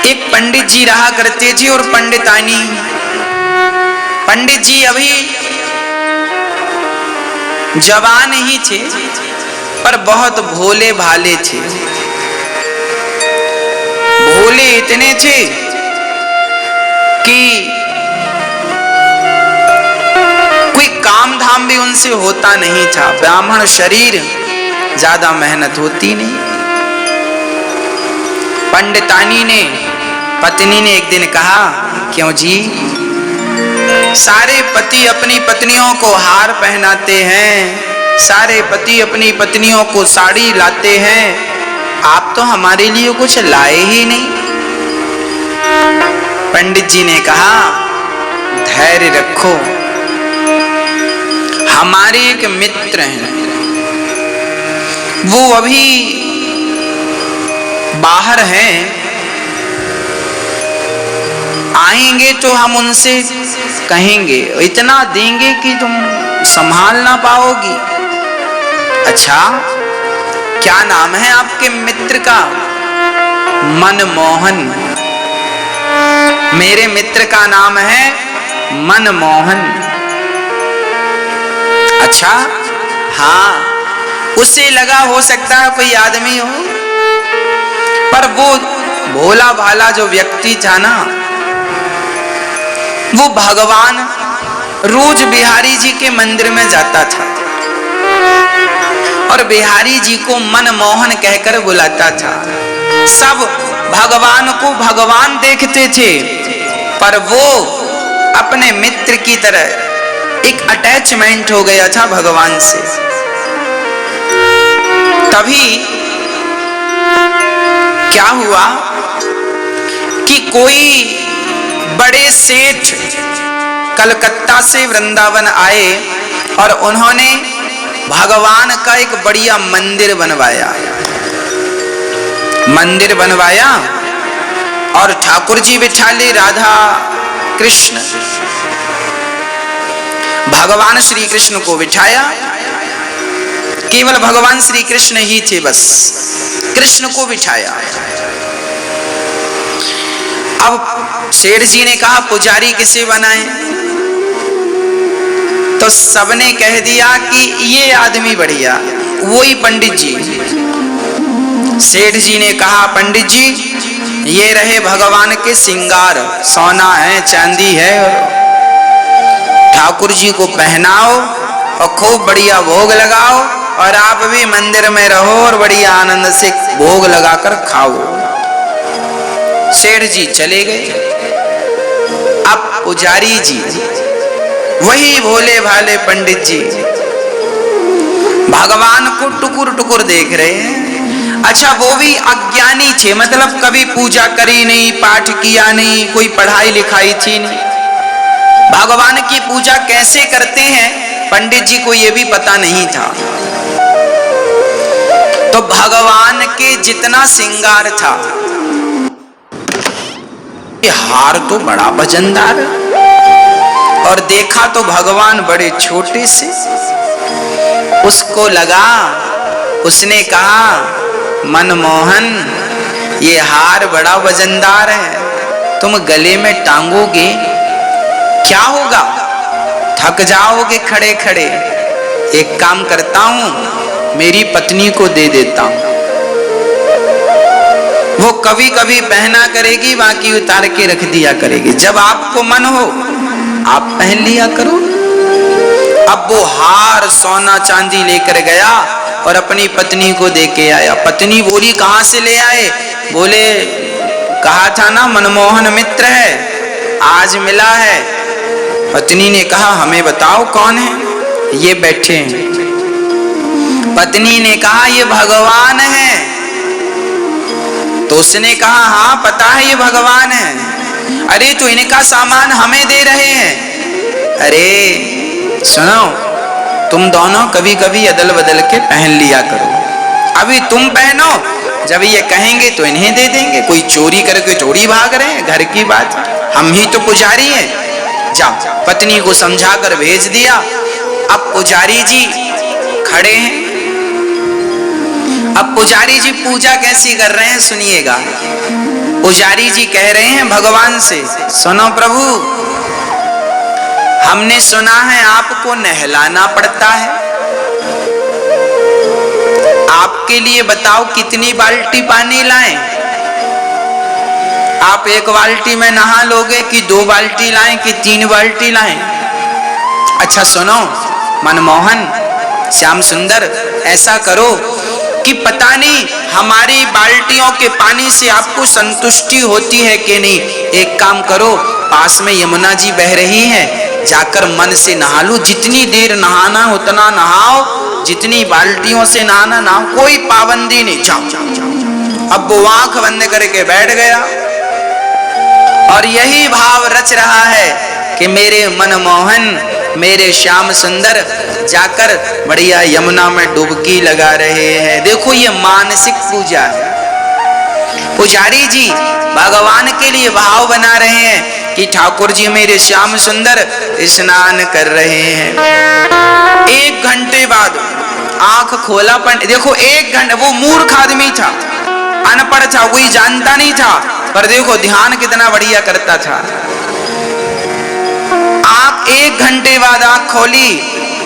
एक पंडित जी रहा करते थे और पंडितानी। पंडित जी अभी जवान ही थे पर बहुत भोले भाले थे। भोले इतने थे कि कोई काम धाम भी उनसे होता नहीं था। ब्राह्मण शरीर, ज्यादा मेहनत होती नहीं। पंडितानी ने, पत्नी ने एक दिन कहा, क्यों जी, सारे पति अपनी पत्नियों को हार पहनाते हैं, सारे पति अपनी पत्नियों को साड़ी लाते हैं, आप तो हमारे लिए कुछ लाए ही नहीं। पंडित जी ने कहा, धैर्य रखो, हमारे एक मित्र हैं, वो अभी बाहर हैं, आएंगे तो हम उनसे कहेंगे, इतना देंगे कि तुम संभाल ना पाओगी। अच्छा, क्या नाम है आपके मित्र का? मनमोहन। मेरे मित्र का नाम है मनमोहन। अच्छा, हाँ, उसे लगा हो सकता है कोई आदमी हो, पर वो भोला भाला जो व्यक्ति था ना, वो भगवान रोज बिहारी जी के मंदिर में जाता था और बिहारी जी को मनमोहन कहकर बुलाता था। सब भगवान को भगवान देखते थे, पर वो अपने मित्र की तरह एक अटैचमेंट हो गया था भगवान से। तभी क्या हुआ कि कोई बड़े सेठ कलकत्ता से वृंदावन आए और उन्होंने भगवान का एक बढ़िया मंदिर बनवाया। मंदिर बनवाया और ठाकुर जी बिठा ले, राधा कृष्ण, भगवान श्री कृष्ण को बिठाया। केवल भगवान श्री कृष्ण ही थे, बस कृष्ण को बिठाया। अब सेठ जी ने कहा, पुजारी किसे बनाएं? तो सबने कह दिया कि ये आदमी बढ़िया, वही पंडित जी। सेठ जी ने कहा, पंडित जी, ये रहे भगवान के श्रृंगार, सोना है, चांदी है, ठाकुर जी को पहनाओ और खूब बढ़िया भोग लगाओ, और आप भी मंदिर में रहो और बढ़िया आनंद से भोग लगाकर खाओ। सेठ जी चले गए। अब पुजारी जी, वही भोले भाले पंडित जी, भगवान को टुकुर टुकुर देख रहे हैं। अच्छा, वो भी अज्ञानी थे, मतलब कभी पूजा करी नहीं, पाठ किया नहीं, कोई पढ़ाई लिखाई थी नहीं। भगवान की पूजा कैसे करते हैं पंडित जी को ये भी पता नहीं था। तो भगवान के जितना श्रृंगार था, हार तो बड़ा वजनदार, और देखा तो भगवान बड़े छोटे से। उसको लगा, उसने कहा, मनमोहन, ये हार बड़ा वजनदार है, तुम गले में टांगोगे क्या होगा? थक जाओगे खड़े खड़े। एक काम करता हूं, मेरी पत्नी को दे देता हूं, वो कभी कभी पहना करेगी, बाकी उतार के रख दिया करेगी, जब आपको मन हो आप पहन लिया करो। अब वो हार सोना चांदी लेकर गया और अपनी पत्नी को दे के आया। पत्नी बोली, कहां से ले आए? बोले, कहा था ना मनमोहन मित्र है, आज मिला है। पत्नी ने कहा, हमें बताओ कौन है? ये बैठे हैं। पत्नी ने कहा, ये भगवान है। तो उसने कहा, हाँ पता है ये भगवान है। अरे तो इनका सामान हमें दे रहे हैं। अरे सुनो, तुम दोनों कभी कभी अदल बदल के पहन लिया करो, अभी तुम पहनो, जब ये कहेंगे तो इन्हें दे देंगे। कोई चोरी करके थोड़ी भाग रहे हैं, घर की बात, हम ही तो पुजारी हैं। जाओ, पत्नी को समझाकर भेज दिया। अब पुजारी जी खड़े हैं। अब पुजारी जी पूजा कैसी कर रहे हैं सुनिएगा। पुजारी जी कह रहे हैं भगवान से, सुनो प्रभु, हमने सुना है आपको नहलाना पड़ता है, आपके लिए बताओ कितनी बाल्टी पानी लाएं? आप एक बाल्टी में नहा लोगे कि 2 बाल्टी लाएं कि 3 बाल्टी लाएं? अच्छा सुनो मनमोहन, श्याम सुंदर, ऐसा करो कि पता नहीं हमारी बाल्टियों के पानी से आपको संतुष्टि होती है कि नहीं। एक काम करो, पास में यमुना जी बह रही है, जाकर मन से नहा लो, जितनी देर नहाना उतना नहाओ, जितनी बाल्टियों से नहाना नहाओ, कोई पाबंदी नहीं, जाओ जाओ जाओ। अब वो आंख बंद करके बैठ गया और यही भाव रच रहा है कि मेरे मनमोहन, मेरे श्याम सुंदर जाकर बढ़िया यमुना में डुबकी लगा रहे हैं। देखो ये मानसिक पूजा है। पुजारी जी भगवान के लिए भाव बना रहे हैं कि ठाकुर जी मेरे श्याम सुंदर स्नान कर रहे हैं। 1 घंटे बाद आंख खोला, पर देखो 1 घंटे, वो मूर्ख आदमी था, अनपढ़ था, कोई जानता नहीं था, पर देखो ध्यान कितना बढ़िया करता था। आप 1 घंटे बाद आंख खोली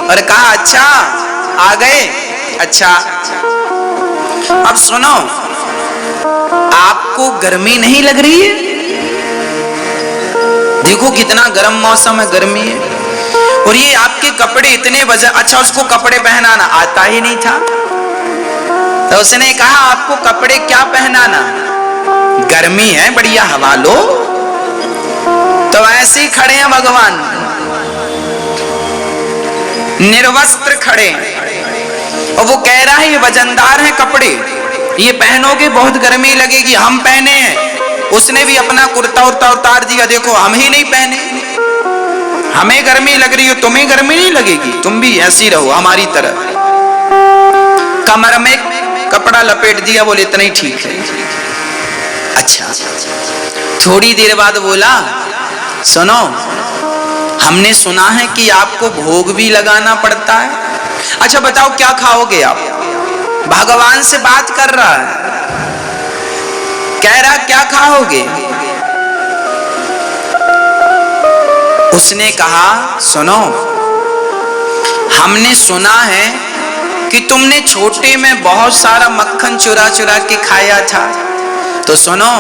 और कहा अच्छा आ गए, अच्छा अब सुनो, आपको गर्मी नहीं लग रही है? देखो कितना गर्म मौसम है, गर्मी है, और ये आपके कपड़े इतने वजन, अच्छा उसको कपड़े पहनाना आता ही नहीं था, तो उसने कहा आपको कपड़े क्या पहनाना, गर्मी है, बढ़िया हवा लो। तो ऐसे ही खड़े हैं भगवान, निर्वस्त्र खड़े, और वो कह रहा है ये वजनदार है कपड़े, ये पहनोगे बहुत गर्मी लगेगी, हम पहने हैं। उसने भी अपना कुर्ता उर्ता उतार दिया, देखो हम ही नहीं पहने, हमें गर्मी लग रही है, तुम्हें गर्मी नहीं लगेगी, तुम भी ऐसी रहो हमारी तरह। कमर में कपड़ा लपेट दिया, बोले इतना ही ठीक है। अच्छा, थोड़ी देर बाद बोला सुनो, हमने सुना है कि आपको भोग भी लगाना पड़ता है, अच्छा बताओ क्या खाओगे आप? भगवान से बात कर रहा है, कह रहा क्या खाओगे? उसने कहा सुनो, हमने सुना है कि तुमने छोटे में बहुत सारा मक्खन चुरा चुरा के खाया था, तो सुनो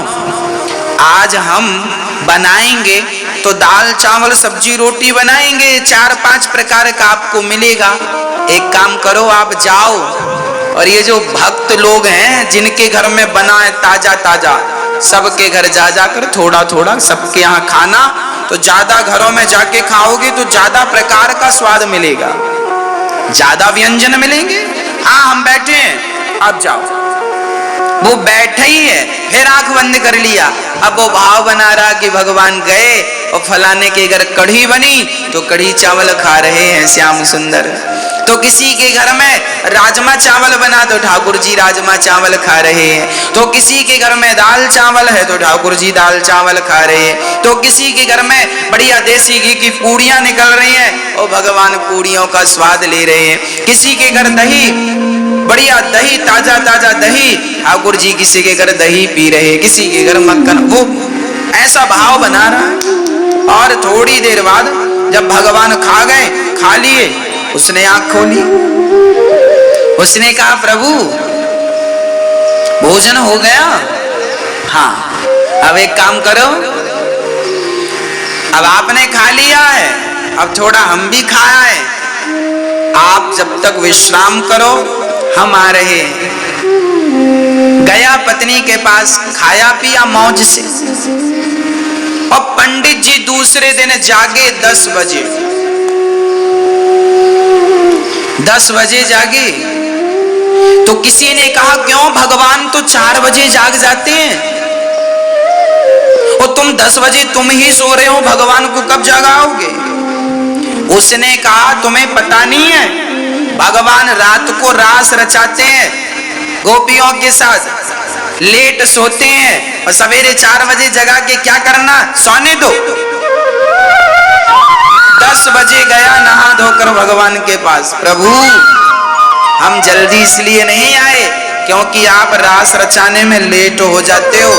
आज हम बनाएंगे तो दाल चावल सब्जी रोटी बनाएंगे, 4-5 प्रकार का आपको मिलेगा। एक काम करो आप जाओ, और ये जो भक्त लोग हैं जिनके घर में बना है ताजा ताजा, सबके घर जा जाकर थोड़ा थोड़ा सबके यहाँ खाना, तो ज्यादा घरों में जाके खाओगे तो ज्यादा प्रकार का स्वाद मिलेगा, ज्यादा व्यंजन मिलेंगे। हाँ हम बैठे हैं, आप जाओ। वो बैठे ही है, फिर आंख बंद कर लिया। अब वो भाव बना रहा कि भगवान गए और फलाने के घर कढ़ी बनी तो कढ़ी चावल खा रहे हैं श्याम सुंदर, तो किसी के घर में राजमा चावल बना तो ठाकुर जी राजमा चावल खा रहे हैं, तो किसी के घर में दाल चावल है तो ठाकुर जी दाल चावल खा रहे हैं, तो किसी के घर में बढ़िया देसी घी की पूड़ियां निकल रही हैं और भगवान पूड़ियों का स्वाद ले रहे हैं, किसी के घर दही, बढ़िया दही, ताजा ताजा दही, ठाकुर जी किसी के घर दही पी रहे, किसी के घर मक्खन, वो ऐसा भाव बना रहा है। और थोड़ी देर बाद जब भगवान खा गए, खा लिए, उसने आंख खोली, उसने कहा प्रभु भोजन हो गया? हाँ, अब एक काम करो, अब आपने खा लिया है, अब थोड़ा हम भी खाया है, आप जब तक विश्राम करो हम आ रहे हैं। गया पत्नी के पास, खाया पिया मौज से, और पंडित जी दूसरे दिन जागे 10 बजे, 10 बजे जागे। तो किसी ने कहा क्यों, भगवान तो 4 बजे जाग जाते हैं और तुम 10 बजे तुम ही सो रहे हो, भगवान को कब जगाओगे? उसने कहा तुम्हें पता नहीं है, भगवान रात को रास रचाते हैं गोपियों के साथ, लेट सोते हैं और सवेरे 4 बजे जगा के क्या करना, सोने दो। 10 बजे गया नहा धोकर भगवान के पास, प्रभु हम जल्दी इसलिए नहीं आए क्योंकि आप रास रचाने में लेट हो जाते हो।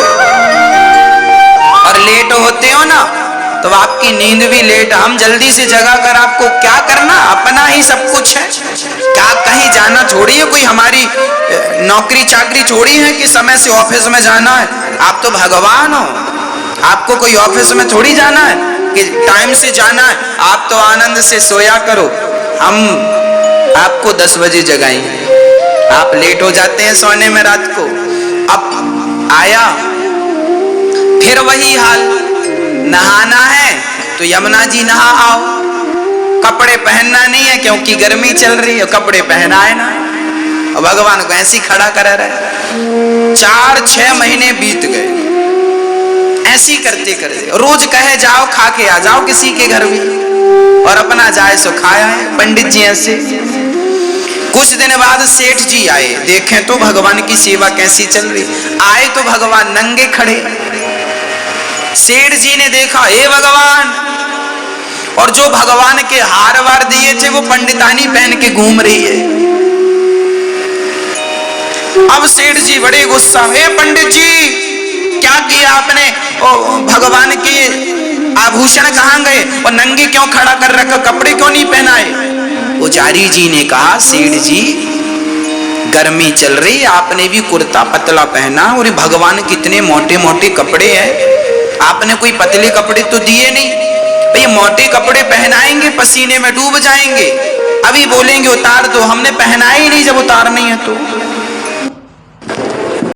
लेट होते हो ना तो आपकी नींद भी लेट। हम जल्दी से जगा कर आपको क्या करना, अपना ही सब कुछ है। क्या कहीं जाना थोड़ी है, कोई हमारी नौकरी चाकरी थोड़ी है कि समय से ऑफिस में जाना है। आप तो भगवान हो, आपको कोई ऑफिस में थोड़ी जाना है कि टाइम से जाना है। आप तो आनंद से सोया करो, हम आपको 10 बजे जगाएंगे। आप लेट हो जाते हैं सोने में रात को। अब आया फिर वही हाल, नहाना है तो यमुना जी नहा आओ, कपड़े पहनना नहीं है क्योंकि गर्मी चल रही है, कपड़े पहनाए ना। और भगवान को ऐसी खड़ा कर रहे। 4-6 महीने बीत गए ऐसी करते करते। रोज कहे जाओ खा के आ जाओ किसी के घर भी, और अपना जाए सो खाया है पंडित जी ऐसे। कुछ दिन बाद सेठ जी आए, देखें तो भगवान की सेवा कैसी चल रही। आए तो भगवान नंगे खड़े। सेठ जी ने देखा, हे भगवान, और जो भगवान के हार वार दिए थे वो पंडितानी पहन के घूम रही है। अब सेठ जी बड़े गुस्सा, हे पंडित जी क्या किया आपने, भगवान के आभूषण कहां गए और नंगे क्यों खड़ा कर रखा, कपड़े क्यों नहीं पहनाए। पुजारी जी ने कहा, सेठ जी गर्मी चल रही, आपने भी कुर्ता पतला पहना और भगवान कितने मोटे मोटे कपड़े हैं, आपने कोई पतले कपड़े तो दिए नहीं। ये मोटे कपड़े पहनाएंगे पसीने में डूब जाएंगे, अभी बोलेंगे उतार दो, हमने पहनाए ही नहीं जब उतारनी है तो।